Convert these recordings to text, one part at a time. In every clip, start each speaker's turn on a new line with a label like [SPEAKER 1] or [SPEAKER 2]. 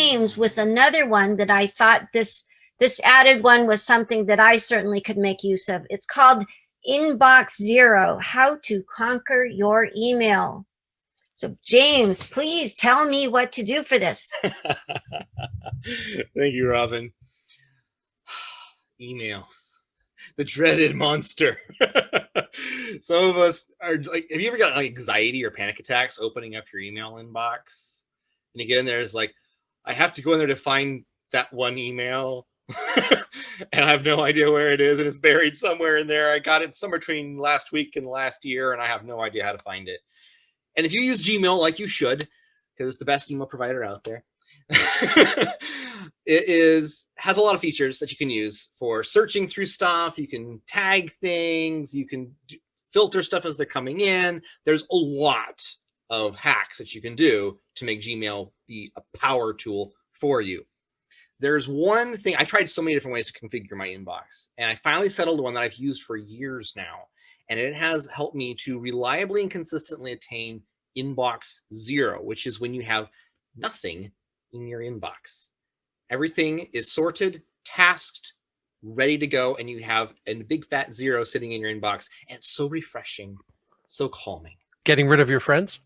[SPEAKER 1] Jaymes with another one that I thought this added one was something that I certainly could make use of. It's called Inbox Zero, How to Conquer Your Email. So Jaymes, please tell me what to do for this.
[SPEAKER 2] Thank you, Robin. Emails, the dreaded monster. Some of us are like, have you ever got like anxiety or panic attacks opening up your email inbox? And you get in there, it's like, I have to go in there to find that one email. And I have no idea where it is, and it's buried somewhere in there. I got it somewhere between last week and last year, and I have no idea how to find it. And if you use Gmail like you should, because it's the best email provider out there, has a lot of features that you can use for searching through stuff. You can tag things, you can filter stuff as they're coming in. There's a lot of hacks that you can do to make Gmail be a power tool for you. There's one thing, I tried so many different ways to configure my inbox, and I finally settled on one that I've used for years now, and it has helped me to reliably and consistently attain inbox zero, which is when you have nothing in your inbox. Everything is sorted, tasked, ready to go, and you have a big fat zero sitting in your inbox, and it's so refreshing, so calming.
[SPEAKER 3] Getting rid of your friends?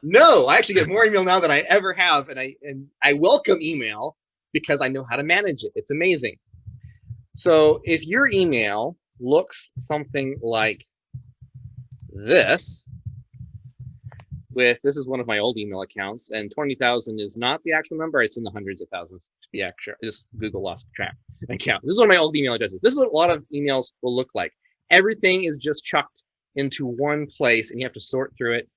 [SPEAKER 2] No, I actually get more email now than I ever have, and I welcome email because I know how to manage it. It's amazing. So if your email looks something like this, this is one of my old email accounts, and 20,000 is not the actual number. It's in the hundreds of thousands to be actual. Just Google lost track account. This is one of my old email addresses. This is what a lot of emails will look like. Everything is just chucked into one place, and you have to sort through it.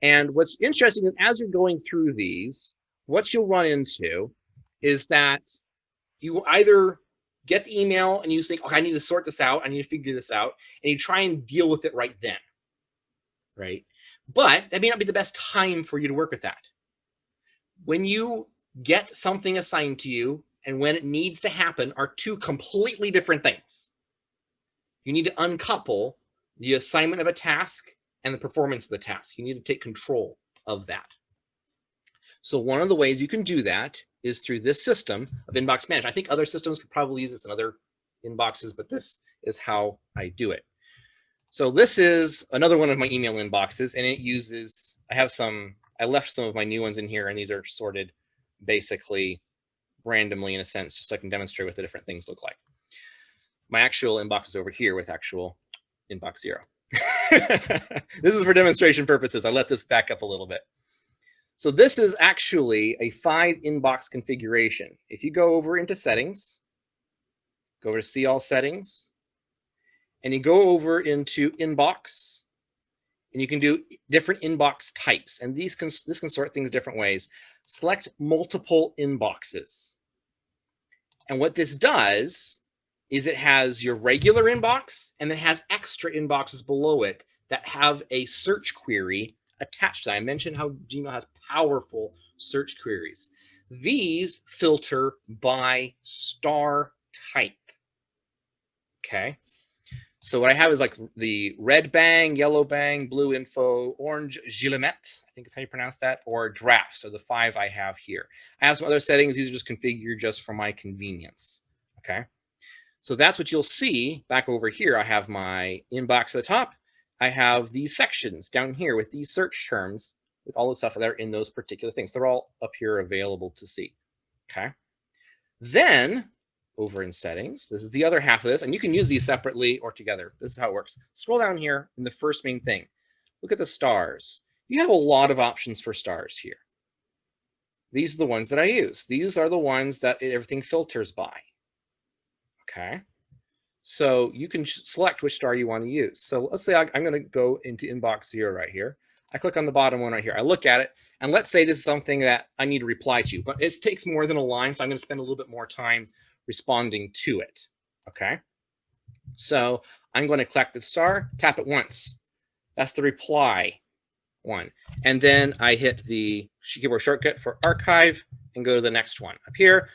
[SPEAKER 2] And what's interesting is as you're going through these, what you'll run into is that you either get the email and you think, okay, I need to sort this out. I need to figure this out. And you try and deal with it right then, right? But that may not be the best time for you to work with that. When you get something assigned to you and when it needs to happen are two completely different things. You need to uncouple the assignment of a task and the performance of the task. You need to take control of that. So one of the ways you can do that is through this system of inbox management. I think other systems could probably use this in other inboxes, but this is how I do it. So this is another one of my email inboxes, and it uses, I left some of my new ones in here, and these are sorted basically randomly in a sense, just so I can demonstrate what the different things look like. My actual inbox is over here with actual inbox zero. This is for demonstration purposes. I let this back up a little bit. So this is actually a 5 inbox configuration. If you go over into settings, go over to see all settings, and you go over into inbox, and you can do different inbox types. And this can sort things different ways. Select multiple inboxes. And what this does is it has your regular inbox, and it has extra inboxes below it that have a search query attached to that. I mentioned how Gmail has powerful search queries. These filter by star type. Okay. So what I have is like the red bang, yellow bang, blue info, orange gilemette, I think is how you pronounce that, or drafts are the 5 I have here. I have some other settings. These are just configured just for my convenience. Okay. So that's what you'll see back over here. I have my inbox at the top. I have these sections down here with these search terms with all the stuff that are in those particular things. They're all up here available to see. Okay. Then over in settings, this is the other half of this, and you can use these separately or together. This is how it works. Scroll down here in the first main thing. Look at the stars. You have a lot of options for stars here. These are the ones that I use. These are the ones that everything filters by. Okay, so you can select which star you want to use. So let's say I'm going to go into inbox 0 right here. I click on the bottom one right here. I look at it, and let's say this is something that I need to reply to, but it takes more than a line, so I'm going to spend a little bit more time responding to it. Okay, so I'm going to click the star, tap it once. That's the reply one, and then I hit the keyboard shortcut for archive and go to the next one up here.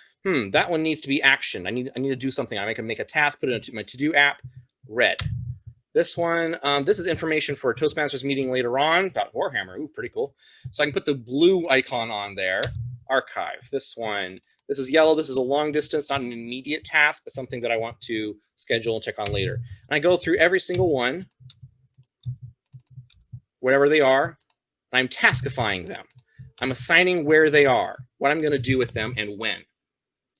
[SPEAKER 2] That one needs to be action. I need to do something. I can make a task, put it into my to-do app, red. This one, this is information for a Toastmasters meeting later on about Warhammer. Ooh, pretty cool. So I can put the blue icon on there, archive. This one, this is yellow. This is a long distance, not an immediate task, but something that I want to schedule and check on later. And I go through every single one, whatever they are, and I'm taskifying them. I'm assigning where they are, what I'm going to do with them, and when.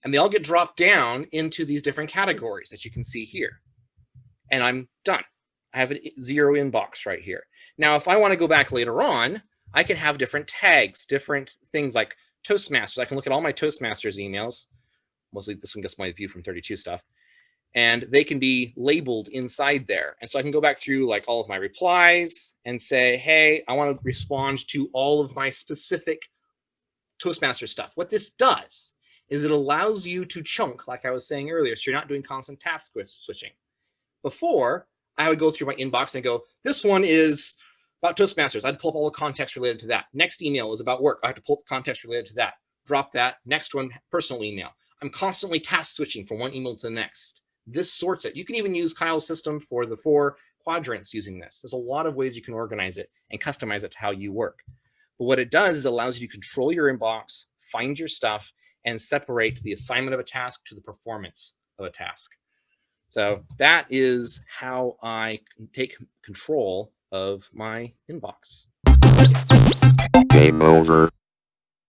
[SPEAKER 2] And they all get dropped down into these different categories that you can see here. And I'm done. I have a 0 inbox right here. Now, if I want to go back later on, I can have different tags, different things like Toastmasters. I can look at all my Toastmasters emails. Mostly this one gets my view from 32 stuff. And they can be labeled inside there. And so I can go back through like all of my replies and say, hey, I want to respond to all of my specific Toastmaster stuff. What this does is it allows you to chunk, like I was saying earlier, so you're not doing constant task switching. Before, I would go through my inbox and go, this one is about Toastmasters. I'd pull up all the context related to that. Next email is about work. I have to pull up the context related to that. Drop that. Next one, personal email. I'm constantly task switching from one email to the next. This sorts it. You can even use Kyle's system for the 4 quadrants using this. There's a lot of ways you can organize it and customize it to how you work. But what it does is it allows you to control your inbox, find your stuff, and separate the assignment of a task to the performance of a task. So that is how I take control of my inbox.
[SPEAKER 3] Game over.